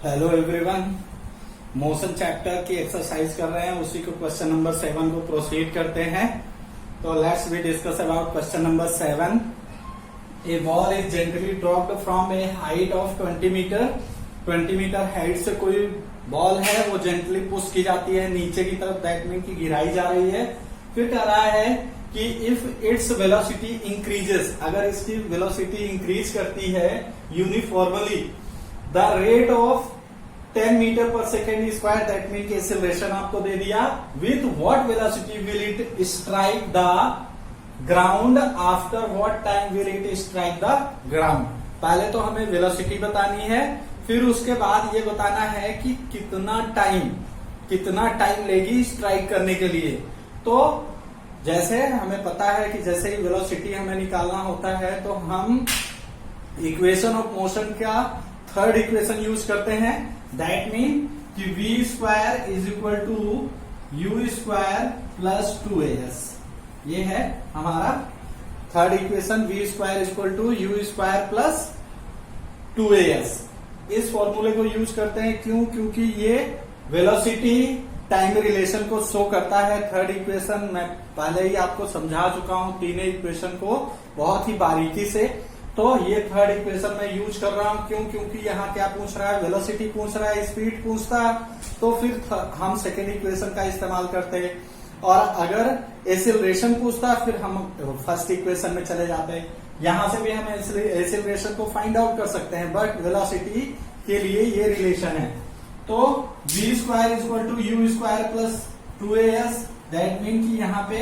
Hello everyone. Motion chapter की exercise कर रहे हैं, उसी को क्वेश्चन नंबर 7 को प्रोसीड करते हैं। तो let's we discuss about question number 7। A ball is gently dropped from a height of 20 metre. 20 metre height से कोई बॉल है, वो जेंटली पुश की जाती है नीचे की तरफ, दैट मीन की गिराई जा रही है। फिर कह रहा है कि इफ इट्स वेलोसिटी इंक्रीजेस, अगर इसकी वेलोसिटी इंक्रीज करती है uniformly the rate of 10 metre per second square, that mean की एक्सेलरेशन आपको दे दिया, with what velocity will it strike the ground, after what time will it strike the ground. पहले तो हमें वेलोसिटी बतानी है, फिर उसके बाद ये बताना है कि कितना टाइम लेगी स्ट्राइक करने के लिए। तो जैसे हमें पता है कि जैसे ही वेलोसिटी हमें निकालना होता है तो हम इक्वेशन ऑफ मोशन का थर्ड इक्वेशन यूज करते हैं, दैट मीन कि v square is equal to u square plus 2as। ये है हमारा third equation, v square is equal to u square plus 2as। इस फॉर्मूले को यूज करते हैं, क्यों? क्योंकि ये वेलोसिटी टाइम रिलेशन को शो करता है। थर्ड इक्वेशन मैं पहले ही आपको समझा चुका हूं, तीनों इक्वेशन को बहुत ही बारीकी से। तो ये थर्ड इक्वेशन मैं यूज कर रहा हूं, क्यों? क्योंकि यहाँ क्या पूछ रहा है, वेलोसिटी पूछ रहा है, स्पीड पूछता है, तो फिर हम सेकेंड इक्वेशन का इस्तेमाल करते हैं। और अगर एक्सेलरेशन पूछता फिर हम फर्स्ट इक्वेशन में चले जाते हैं। यहां से भी हम एक्सेलरेशन को फाइंड आउट कर सकते हैं, बट वेलोसिटी के लिए ये रिलेशन है। तो v square is equal to u square plus 2as, that mean कि यहाँ पे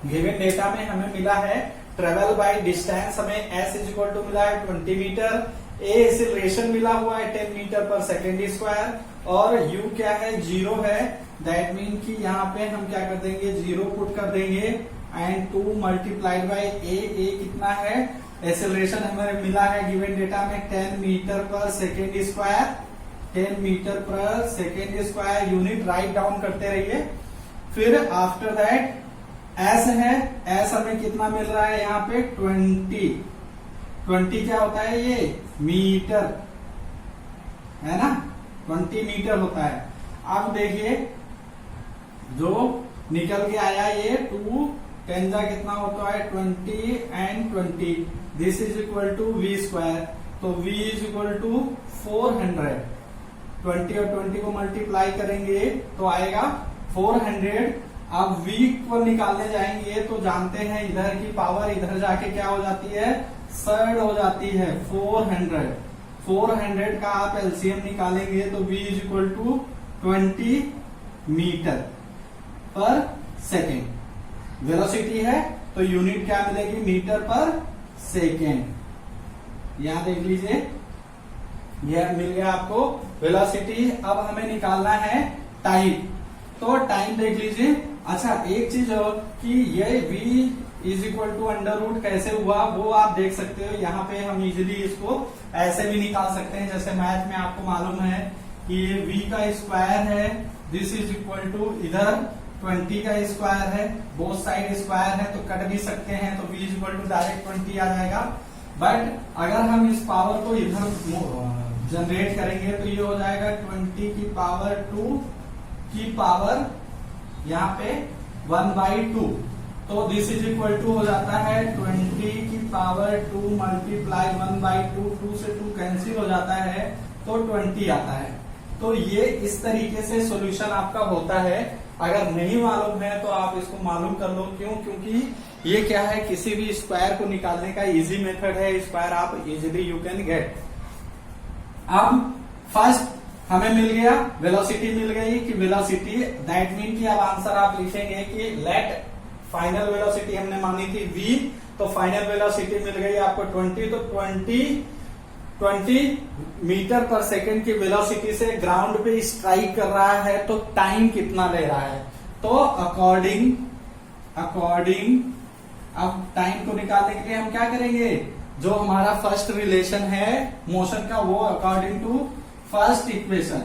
गिवन डेटा में हमें मिला है ट्रेवल बाय डिस्टेंस, हमें s इज इक्वल टू मिला है 20 मीटर, a एक्सेलरेशन मिला हुआ है 10 मीटर पर सेकेंड स्क्वायर, और u क्या है, 0 है। दैट मीन कि यहाँ पे हम क्या कर देंगे, 0 पुट कर देंगे एंड 2 मल्टीप्लाइड बाय a कितना है, एक्सेलरेशन हमें मिला है गिवन डेटा में 10 metre per second square, 10 metre per second square, unit write down करते रहिए। फिर आफ्टर दैट एस है, एस हमें कितना मिल रहा है यहाँ पे 20 क्या होता है, ये मीटर है ना, 20 मीटर होता है। अब देखिए जो निकल के आया ये 2 10 जा कितना होता है 20 and 20, this is equal to v square. तो v इज इक्वल टू 400, 20 और 20 को मल्टीप्लाई करेंगे तो आएगा 400। अब v को निकालने जाएंगे तो जानते हैं इधर की पावर इधर जाके क्या हो जाती है, सर्ड हो जाती है 400 का आप एलसीएम निकालेंगे तो v is equal to 20 metre per second. Velocity है तो यूनिट क्या मिलेगी, मीटर पर सेकेंड। यहां देख लीजिए, यह मिल गया आपको वेलोसिटी। अब हमें निकालना है टाइम, तो टाइम देख लीजिए। अच्छा एक चीज और कि ये v is equal to under root कैसे हुआ वो आप देख सकते हो। यहाँ पे हम इजिली इसको ऐसे भी निकाल सकते हैं, जैसे मैथ में आपको मालूम है कि ये v का स्क्वायर है, दिस इज इक्वल टू इधर 20 का स्क्वायर है, बोथ साइड स्क्वायर है तो कट भी सकते हैं, तो v is equal to direct 20 आ जाएगा। बट अगर हम इस पावर को इधर जनरेट करेंगे तो ये हो जाएगा 20 की पावर 2 की पावर यहाँ पे 1/2, तो दिस इज इक्वल टू हो जाता है 20 की पावर 2 मल्टीप्लाई 1/2, 2 से 2 कैंसिल हो जाता है तो 20 आता है। तो ये इस तरीके से सॉल्यूशन आपका होता है। अगर नहीं मालूम है तो आप इसको मालूम कर लो, क्यों? क्योंकि ये क्या है, किसी भी स्क्वायर को निकालने का इजी मेथड है, स्क्वायर आप इजीली यू कैन गेट। अब फर्स्ट हमें मिल गया, वेलोसिटी मिल गई कि वेलोसिटी, दैट मीन कि अब आंसर आप लिखेंगे कि लेट फाइनल वेलोसिटी हमने मानी थी v, तो फाइनल वेलोसिटी मिल गई आपको 20, तो 20 मीटर पर सेकेंड की वेलोसिटी से ग्राउंड पे स्ट्राइक कर रहा है, तो टाइम कितना ले रहा है। तो अकॉर्डिंग अब टाइम को निकालने के लिए हम क्या करेंगे, जो हमारा फर्स्ट रिलेशन है मोशन का, वो according to first equation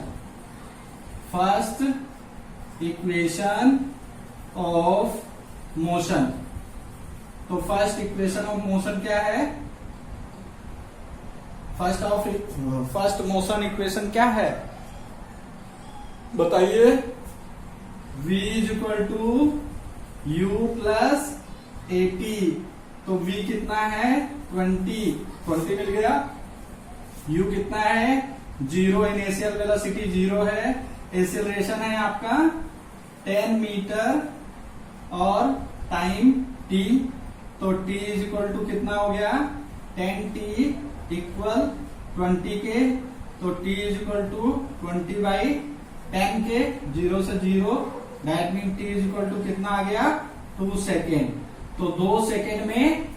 of motion. तो फर्स्ट इक्वेशन ऑफ मोशन क्या है, फर्स्ट मोशन इक्वेशन क्या है बताइए? v is equal to u plus a t. तो v कितना है 20 मिल गया। u कितना है 0, इनिशियल वेलोसिटी 0 है। एक्सीलरेशन है आपका 10 मीटर और टाइम t। तो t इज इक्वल टू कितना हो गया 10t इक्वल 20 के। तो t इज इक्वल टू 20/10 के, 0 से 0, that mean t is equal to कितना आ गया 2 सेकेंड। तो 2 सेकेंड में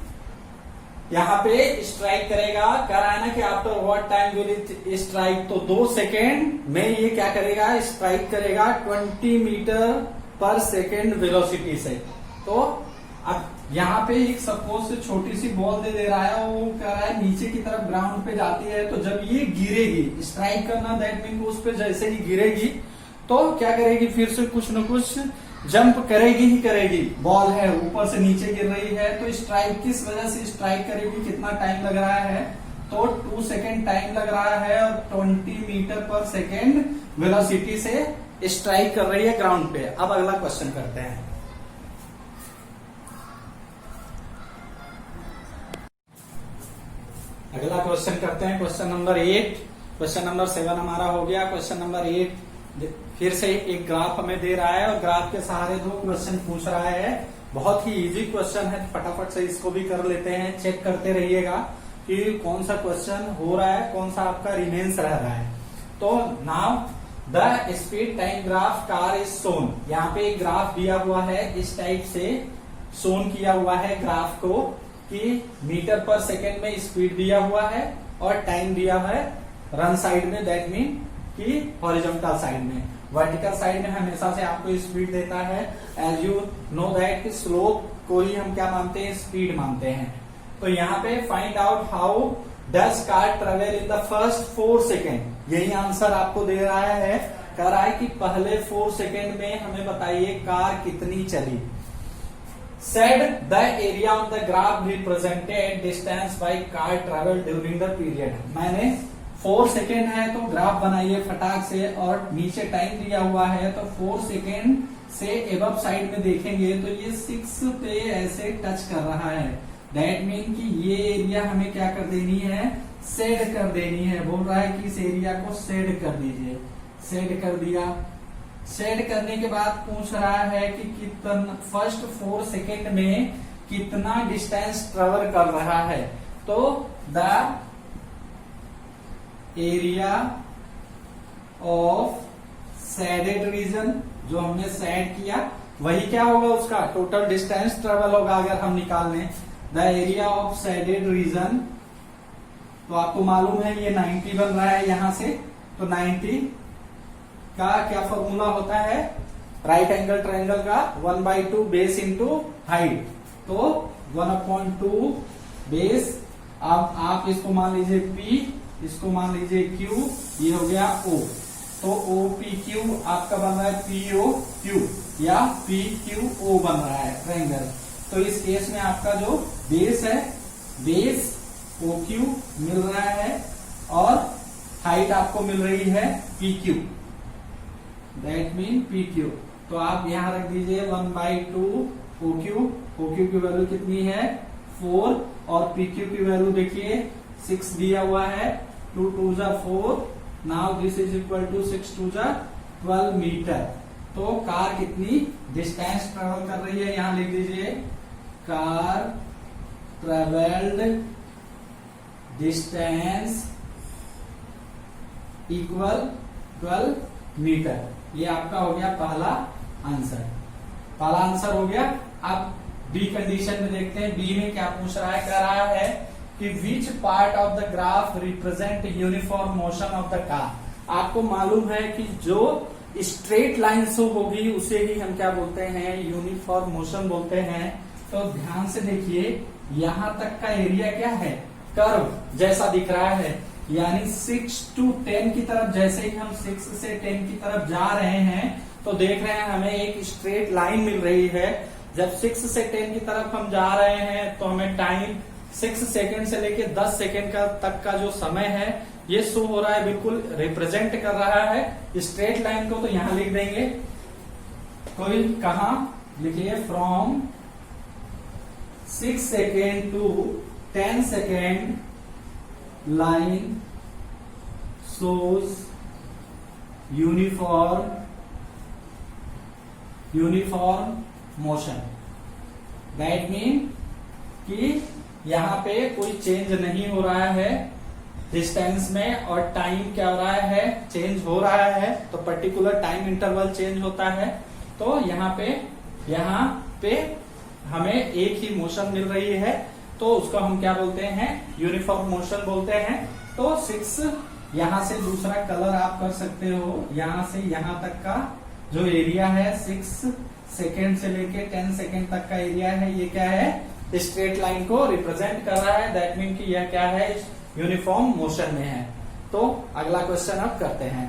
यहाँ पे स्ट्राइक करेगा। कह रहा है ना कि after what time will it strike. तो 2 सेकेंड में ये क्या करेगा स्ट्राइक करेगा 20 मीटर पर सेकेंड वेलोसिटी से। तो अब यहाँ पे एक सपोज से छोटी सी बॉल दे रहा है, वो कह रहा है नीचे की तरफ ग्राउंड पे जाती है। तो जब ये गिरेगी, स्ट्राइक करना दैट मीन उस पे जैसे ही गिरेगी तो क्या करेगी, फिर से कुछ न कुछ जंप करेगी ही करेगी। बॉल है ऊपर से नीचे गिर रही है, तो स्ट्राइक किस वजह से स्ट्राइक करेगी, कितना टाइम लग रहा है, तो 2 सेकेंड टाइम लग रहा है और 20 मीटर पर सेकेंड वेलोसिटी से स्ट्राइक कर रही है ग्राउंड पे। अब अगला क्वेश्चन करते हैं। अगला क्वेश्चन करते हैं, क्वेश्चन नंबर 8। क्वेश्चन नंबर 7 हमारा हो गया। क्वेश्चन नंबर 8 फिर से एक ग्राफ हमें दे रहा है और ग्राफ के सहारे 2 क्वेश्चन पूछ रहा है। बहुत ही इजी क्वेश्चन है, फटाफट से इसको भी कर लेते हैं। चेक करते रहिएगा कि कौन सा क्वेश्चन हो रहा है, कौन सा आपका रिमेन्स रह रहा है। तो now the speed time graph car is shown. यहाँ पे एक ग्राफ दिया हुआ है, इस टाइप से शोन किया हुआ है ग्राफ को कि मीटर पर सेकेंड में स्पीड दिया हुआ है और टाइम दिया है रन साइड में, दैट मीन कि हॉरिजॉन्टल साइड में। वर्टिकल साइड में हमेशा से आपको स्पीड देता है। As you know that slope को ही हम क्या मानते हैं, स्पीड मानते हैं। तो यहाँ पे find out how does car travel in the first 4 second. यही आंसर आपको दे रहा है। कह रहा है कि पहले 4 सेकेंड में हमें बताइए कार कितनी चली। Said the area on the graph represented distance by car travel during the period। मैंने 4 सेकेंड है तो ग्राफ बनाइए फटाक से, और नीचे टाइम दिया हुआ है तो 4 सेकेंड से एबव साइड में देखेंगे तो ये 6 पे ऐसे टच कर रहा है। दैट मीन कि ये एरिया हमें क्या कर देनी है, शेड कर देनी है। बोल रहा है कि इस एरिया को शेड कर दीजिए। शेड कर दिया। शेड करने के बाद पूछ रहा है कि कितना फर्स्ट 4 सेकेंड में कितना डिस्टेंस ट्रेवल कर रहा है। तो the area of shaded region, जो हमने शेड किया वही क्या होगा, उसका टोटल डिस्टेंस ट्रेवल होगा अगर हम निकाल लें। The area of shaded region, तो आपको मालूम है ये 90 बन रहा है यहां से। तो 90 का क्या फॉर्मूला होता है, राइट एंगल ट्रायंगल का 1/2 बेस इंटू हाइट। तो 1/2 बेस। अब आप इसको मान लीजिए P, इसको मान लीजिए Q, ये हो गया O। तो OPQ आपका बन रहा है POQ या PQO बन रहा है ट्रायंगल। तो इस केस में आपका जो बेस है, बेस OQ मिल रहा है और हाइट आपको मिल रही है PQ, दैट मीन PQ। तो आप यहां रख दीजिए 1/2 OQ। OQ की वैल्यू कितनी है 4 और PQ की वैल्यू देखिए 6 दिया हुआ है। 2 2 जा 4। Now this is equal to 6 2 जा 12 मीटर। तो कार कितनी डिस्टेंस ट्रेवल कर रही है, यहां लिख दीजिए car travelled distance equal 12 metre. ये आपका हो गया पहला आंसर। पहला आंसर हो गया। अब बी कंडीशन में देखते हैं, बी में क्या पूछ रहा है। कह रहा है कि which part of the graph represent uniform motion of the car. आपको मालूम है कि जो स्ट्रेट लाइन शो होगी उसे ही हम क्या बोलते हैं, यूनिफॉर्म मोशन बोलते हैं। तो ध्यान से देखिए, यहां तक का एरिया क्या है, कर्व जैसा दिख रहा है। यानी 6 to 10 की तरफ, जैसे ही हम 6 से 10 की तरफ जा रहे हैं तो देख रहे हैं हमें एक स्ट्रेट लाइन मिल रही है। जब 6 से 10 की तरफ हम जा रहे हैं तो हमें टाइम 6 सेकेंड से लेके 10 सेकेंड का तक का जो समय है ये शो हो रहा है, बिल्कुल रिप्रेजेंट कर रहा है। स्ट्रेट लाइन को तो यहां लिख देंगे, कोई कहा लिखिए from 6 second to 10 second line shows uniform motion. That mean कि यहाँ पे कोई चेंज नहीं हो रहा है डिस्टेंस में, और टाइम क्या हो रहा है, चेंज हो रहा है। तो पर्टिकुलर टाइम इंटरवल चेंज होता है। तो यहाँ पे हमें एक ही मोशन मिल रही है, तो उसको हम क्या बोलते हैं, यूनिफॉर्म मोशन बोलते हैं। तो 6 यहां से दूसरा कलर आप कर सकते हो, यहां से यहां तक का जो एरिया है 6 सेकेंड से लेके 10 सेकेंड तक का एरिया है, ये क्या है, स्ट्रेट लाइन को रिप्रेजेंट कर रहा है। दैट मीन कि यह क्या है, यूनिफॉर्म मोशन में है। तो अगला क्वेश्चन अब करते हैं।